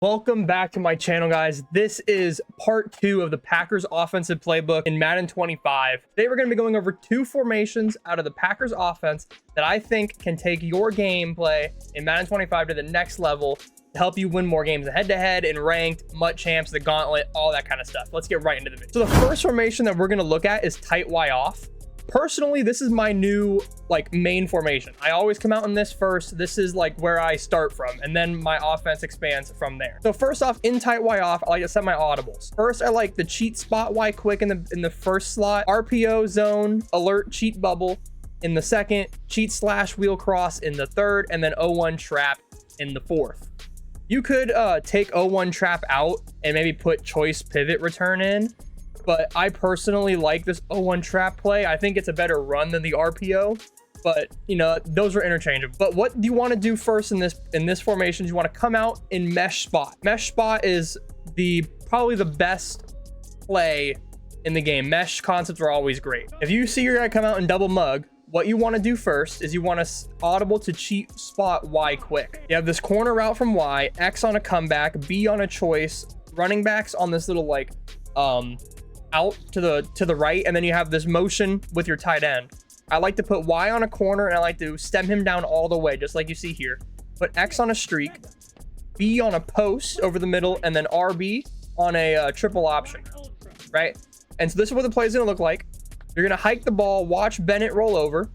Welcome back to my channel, guys. This is part 2 of the Packers offensive playbook in Madden 25. Today we're going to be going over 2 formations out of the Packers offense that I think can take your gameplay in Madden 25 to the next level to help you win more games head-to-head and ranked, MUT champs, the gauntlet, all that kind of stuff. Let's get right into the video. So the first formation that we're going to look at is tight Y off. Personally, this is my new main formation. I always come out in this first. This is where I start from, and then my offense expands from there. So first off, in tight Y off, I like to set my audibles. First, I like the cheat spot Y quick in the first slot, RPO zone alert cheat bubble in the second, cheat slash wheel cross in the third, and then 0-1 trap in the fourth. You could take 0-1 trap out and maybe put choice pivot return in, but I personally like this 0-1 trap play. I think it's a better run than the RPO, but you know, those are interchangeable. But what do you want to do first in this formation? You want to come out in mesh spot. Mesh spot is probably the best play in the game. Mesh concepts are always great. If you see your guy come out in double mug, what you want to do first is you want to audible to cheat spot Y quick. You have this corner route from Y, X on a comeback, B on a choice, running backs on this little out to the right, and then you have this motion with your tight end. I like to put Y on a corner, and I like to stem him down all the way, just like you see here. Put X on a streak, B on a post over the middle, and then RB on a triple option, right? And so this is what the play is going to look like. You're going to hike the ball, watch Bennett roll over,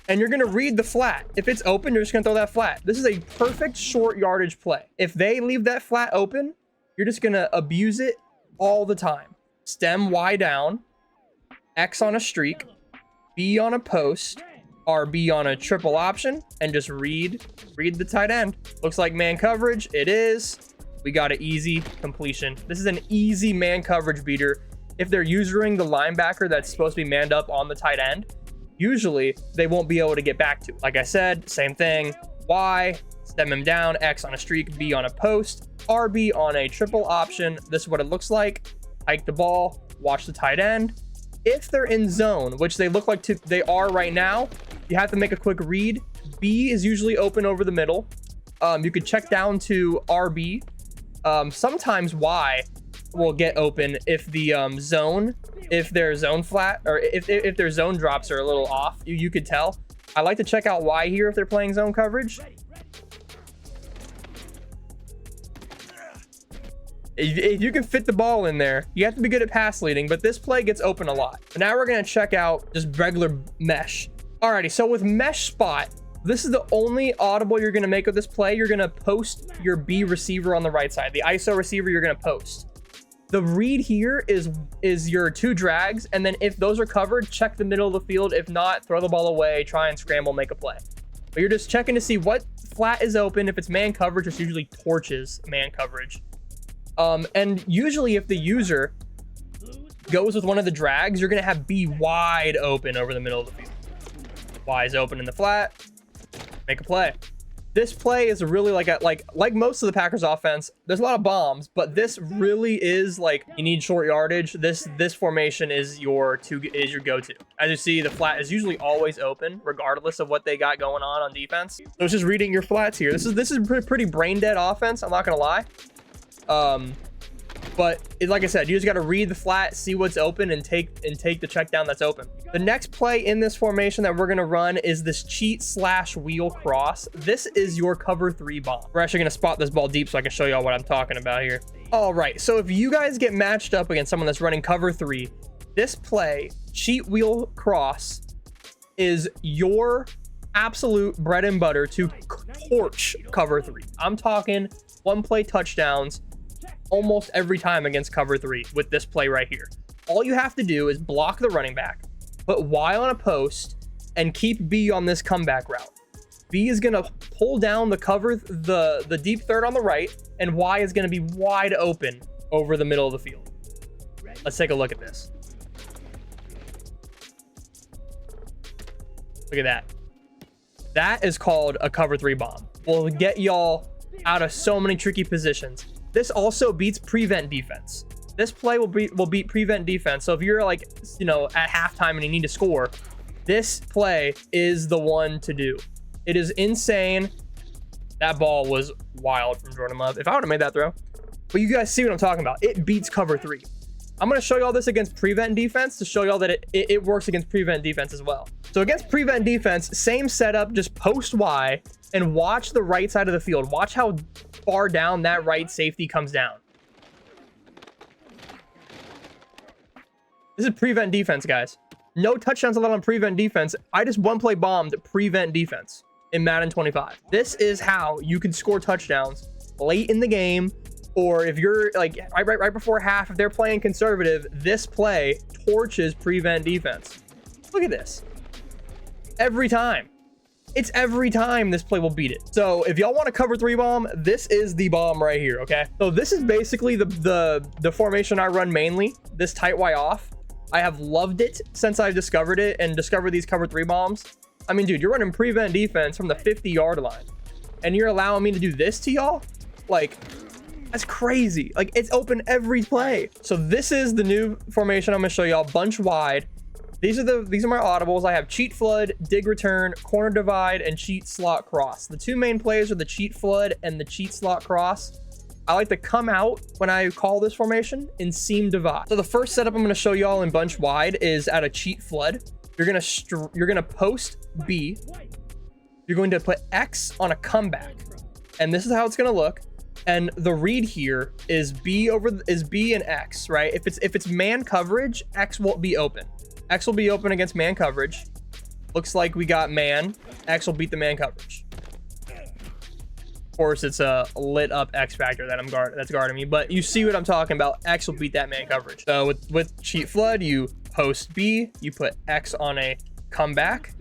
and you're going to read the flat. If it's open, you're just going to throw that flat. This is a perfect short yardage play. If they leave that flat open, you're just going to abuse it all the time. Stem Y down, X on a streak, B on a post, RB on a triple option, and just read the tight end. Looks like man coverage. It is. We got an easy completion. This is an easy man coverage beater. If they're using the linebacker that's supposed to be manned up on the tight end, usually they won't be able to get back to. Like I said, same thing. Y, stem him down, X on a streak, B on a post, RB on a triple option. This is what it looks like. Hike the ball, watch the tight end. If they're in zone, which they look like they are right now, you have to make a quick read. B is usually open over the middle. You could check down to RB. Sometimes Y will get open if the if their zone flat, or if their zone drops are a little off. You could tell. I like to check out Y here if they're playing zone coverage. If you can fit the ball in there, you have to be good at pass leading, but this play gets open a lot. Now we're going to check out just regular mesh. Alrighty, so with mesh spot, this is the only audible you're going to make of this play. You're going to post your B receiver on the right side. The ISO receiver you're going to post. The read here is your 2 drags, and then if those are covered, check the middle of the field. If not, throw the ball away, try and scramble, make a play. But you're just checking to see what flat is open. If it's man coverage, it's usually torches man coverage. And usually if the user goes with one of the drags, you're going to have B wide open over the middle of the field. Y is open in the flat. Make a play. This play is really like most of the Packers offense. There's a lot of bombs, but this really is you need short yardage. This formation is your go-to. As you see, the flat is usually always open, regardless of what they got going on defense. So it's just reading your flats here. This is pretty brain dead offense. I'm not gonna lie. But like I said, you just got to read the flat, see what's open, and take the check down that's open. The next play in this formation that we're going to run is this cheat slash wheel cross. This is your cover 3 bomb. We're actually going to spot this ball deep so I can show y'all what I'm talking about here. All right, so if you guys get matched up against someone that's running cover 3, this play, cheat wheel cross, is your absolute bread and butter to torch cover 3. I'm talking one play touchdowns almost every time against cover 3 with this play right here. All you have to do is block the running back, put Y on a post, and keep B on this comeback route. B is going to pull down the deep third on the right, and Y is going to be wide open over the middle of the field. Let's take a look at this. Look at that. That is called a cover 3 bomb. We'll get y'all out of so many tricky positions. This also beats prevent defense. This play will beat prevent defense. So if you're at halftime and you need to score, this play is the one to do. It is insane. That ball was wild from Jordan Love. If I would have made that throw. But you guys see what I'm talking about. It beats cover 3. I'm going to show y'all this against prevent defense to show y'all that it works against prevent defense as well. So against prevent defense, same setup, just post Y and watch the right side of the field. Watch how far down that right safety comes down. This is prevent defense, guys. No touchdowns allowed on prevent defense. I just one play bombed prevent defense in Madden 25. This is how you can score touchdowns late in the game, or if you're like right before half, if they're playing conservative, this play torches prevent defense. Look at this. Every time. It's every time this play will beat it. So if y'all want to cover 3 bomb, this is the bomb right here, okay? So this is basically the formation I run mainly, this tight Y off. I have loved it since I discovered it and discovered these cover 3 bombs. I mean, dude, you're running prevent defense from the 50-yard line, and you're allowing me to do this to y'all? Like, that's crazy. Like, it's open every play. So this is the new formation I'm gonna show y'all, bunch wide. These are my audibles. I have cheat flood, dig return, corner divide, and cheat slot cross. The 2 main plays are the cheat flood and the cheat slot cross. I like to come out when I call this formation in seam divide. So the first setup I'm going to show y'all in bunch wide is at a cheat flood. You're going to post B. You're going to put X on a comeback, and this is how it's going to look. And the read here is B and X, right? If it's man coverage, X won't be open. X will be open against man coverage. Looks like we got man. X will beat the man coverage. Of course, it's a lit up X factor that that's guarding me, but you see what I'm talking about. X will beat that man coverage. So with cheat flood, you post B, you put X on a comeback,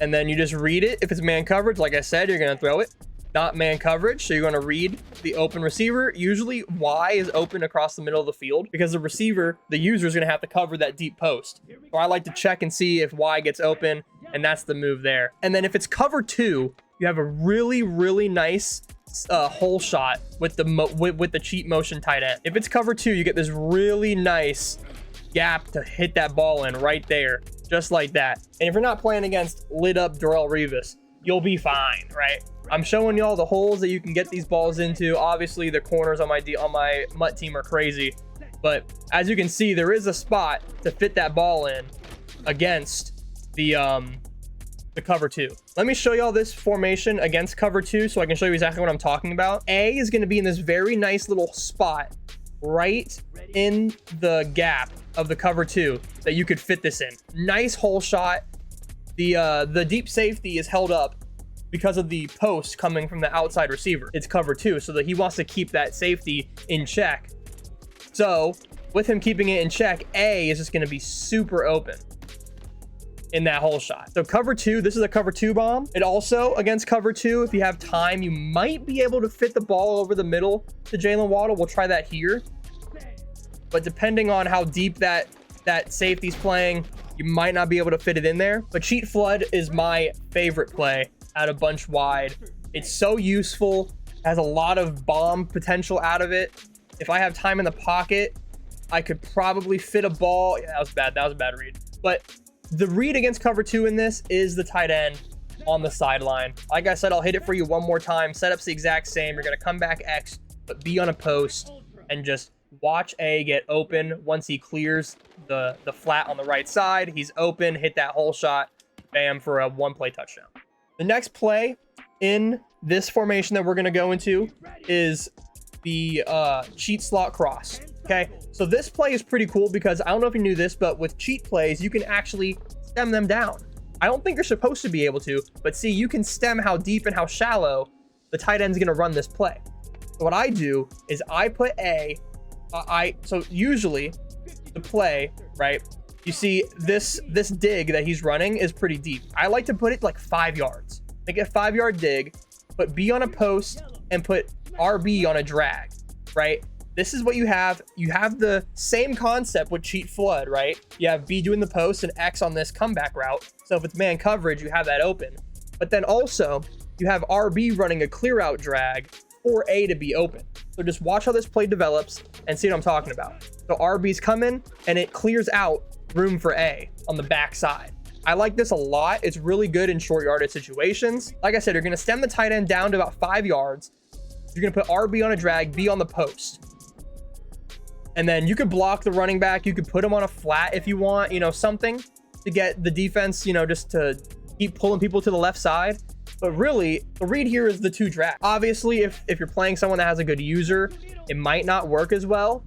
and then you just read it. If it's man coverage, like I said, you're gonna throw it. Not man coverage, so you're going to read the open receiver. Usually Y is open across the middle of the field because the receiver, the user, is going to have to cover that deep post. So I like to check and see if Y gets open, and that's the move there. And then if it's cover 2, you have a really nice hole shot with the cheat motion tight end. If it's cover 2, you get this really nice gap to hit that ball in right there, just like that. And if you're not playing against lit up Darrelle Revis, you'll be fine, right? I'm showing y'all the holes that you can get these balls into. Obviously, the corners on my MUT team are crazy, but as you can see, there is a spot to fit that ball in against the cover 2. Let me show y'all this formation against cover 2 so I can show you exactly what I'm talking about. A is going to be in this very nice little spot right in the gap of the cover 2 that you could fit this in. Nice hole shot. The deep safety is held up because of the post coming from the outside receiver. It's cover 2, so that he wants to keep that safety in check. So with him keeping it in check, A is just going to be super open in that hole shot. So cover 2, this is a cover 2 bomb. It also, against cover 2, if you have time, you might be able to fit the ball over the middle to Jalen Waddle. We'll try that here. But depending on how deep that safety's playing, you might not be able to fit it in there. But cheat flood is my favorite play out of bunch wide. It's so useful, has a lot of bomb potential out of it. If I have time in the pocket, I could probably fit a ball. Yeah, that was bad. That was a bad read. But the read against cover 2 in this is the tight end on the sideline. Like I said, I'll hit it for you one more time. Setup's the exact same. You're going to come back X, but be on a post and just watch A get open. Once he clears the flat on the right side, he's open, hit that hole shot, bam, for a 1-play touchdown. The next play in this formation that we're going to go into is the cheat slot cross. Okay, so this play is pretty cool because I don't know if you knew this, but with cheat plays, you can actually stem them down. I don't think you're supposed to be able to, but see, you can stem how deep and how shallow the tight end's going to run this play. So what I do is I put so usually the play, right? You see this dig that he's running is pretty deep. I like to put it like 5 yards. Make a 5-yard dig, put B on a post, and put RB on a drag, right? This is what you have. You have the same concept with cheat flood, right? You have B doing the post and X on this comeback route. So if it's man coverage, you have that open. But then also, you have RB running a clear out drag for A to be open. So just watch how this play develops and see what I'm talking about. So RB's coming, and it clears out room for A on the back side. I like this a lot. It's really good in short yardage situations. Like I said, you're going to stem the tight end down to about 5 yards. You're going to put RB on a drag, B on the post. And then you could block the running back. You could put him on a flat if you want, you know, something to get the defense, you know, just to keep pulling people to the left side. But really, the read here is the 2 drag. Obviously, if you're playing someone that has a good user, it might not work as well.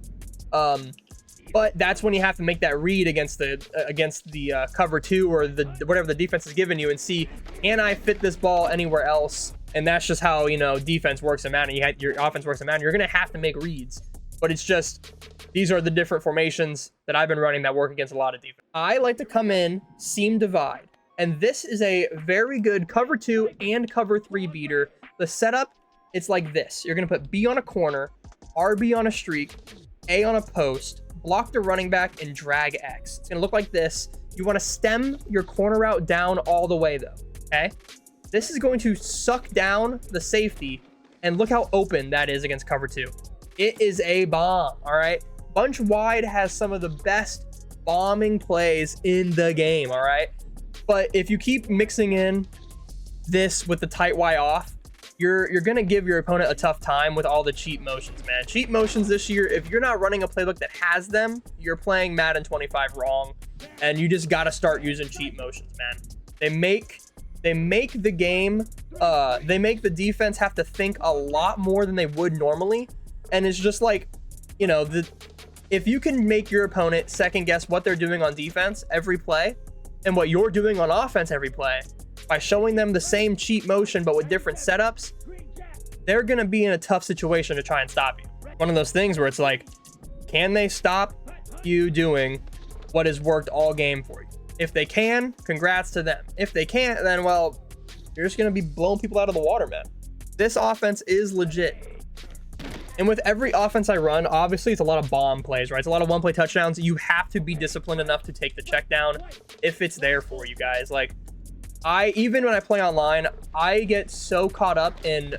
But that's when you have to make that read against the cover 2 or the whatever the defense is giving you and see, can I fit this ball anywhere else? And that's just how, you know, defense works in Madden. Your offense works in Madden. You're going to have to make reads. But it's just, these are the different formations that I've been running that work against a lot of defense. I like to come in, seam divide. And this is a very good cover 2 and cover 3 beater. The setup, it's like this. You're going to put B on a corner, RB on a streak, A on a post, block the running back, and drag X. It's going to look like this. You want to stem your corner route down all the way, though, okay? This is going to suck down the safety, and look how open that is against cover 2. It is a bomb, all right? Bunch wide has some of the best bombing plays in the game, all right? But if you keep mixing in this with the tight Y off, you're going to give your opponent a tough time with all the cheat motions, man. Cheat motions this year, if you're not running a playbook that has them, you're playing Madden 25 wrong, and you just got to start using cheat motions, man. They make the game, they make the defense have to think a lot more than they would normally. And it's just like, you know, if you can make your opponent second guess what they're doing on defense every play and what you're doing on offense every play by showing them the same cheat motion but with different setups, they're going to be in a tough situation to try and stop you. One of those things where it's like, can they stop you doing what has worked all game for you? If they can, congrats to them. If they can't, then, well, you're just going to be blowing people out of the water, man. This offense is legit. And with every offense I run, obviously it's a lot of bomb plays, right? It's a lot of one-play touchdowns. You have to be disciplined enough to take the check down if it's there for you guys. Like, even when I play online, I get so caught up in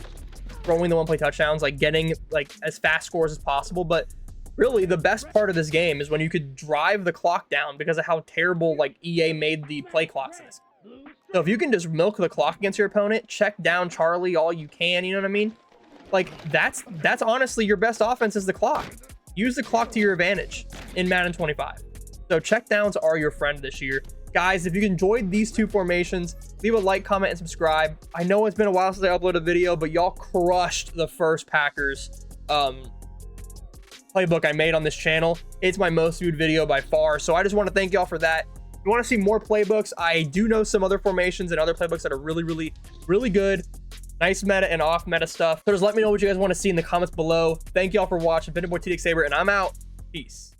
throwing the one-play touchdowns, like getting like as fast scores as possible. But really, the best part of this game is when you could drive the clock down because of how terrible like EA made the play clocks in this. So if you can just milk the clock against your opponent, check down Charlie all you can, you know what I mean? Like, that's honestly your best offense is the clock. Use the clock to your advantage in Madden 25. So check downs are your friend this year. Guys, if you enjoyed these 2 formations, leave a like, comment, and subscribe. I know it's been a while since I uploaded a video, but y'all crushed the first Packers playbook I made on this channel. It's my most viewed video by far. So I just want to thank y'all for that. If you want to see more playbooks, I do know some other formations and other playbooks that are really, really, really good. Nice meta and off meta stuff. So just let me know what you guys want to see in the comments below. Thank y'all for watching. Been your boy TDX Saber, and I'm out. Peace.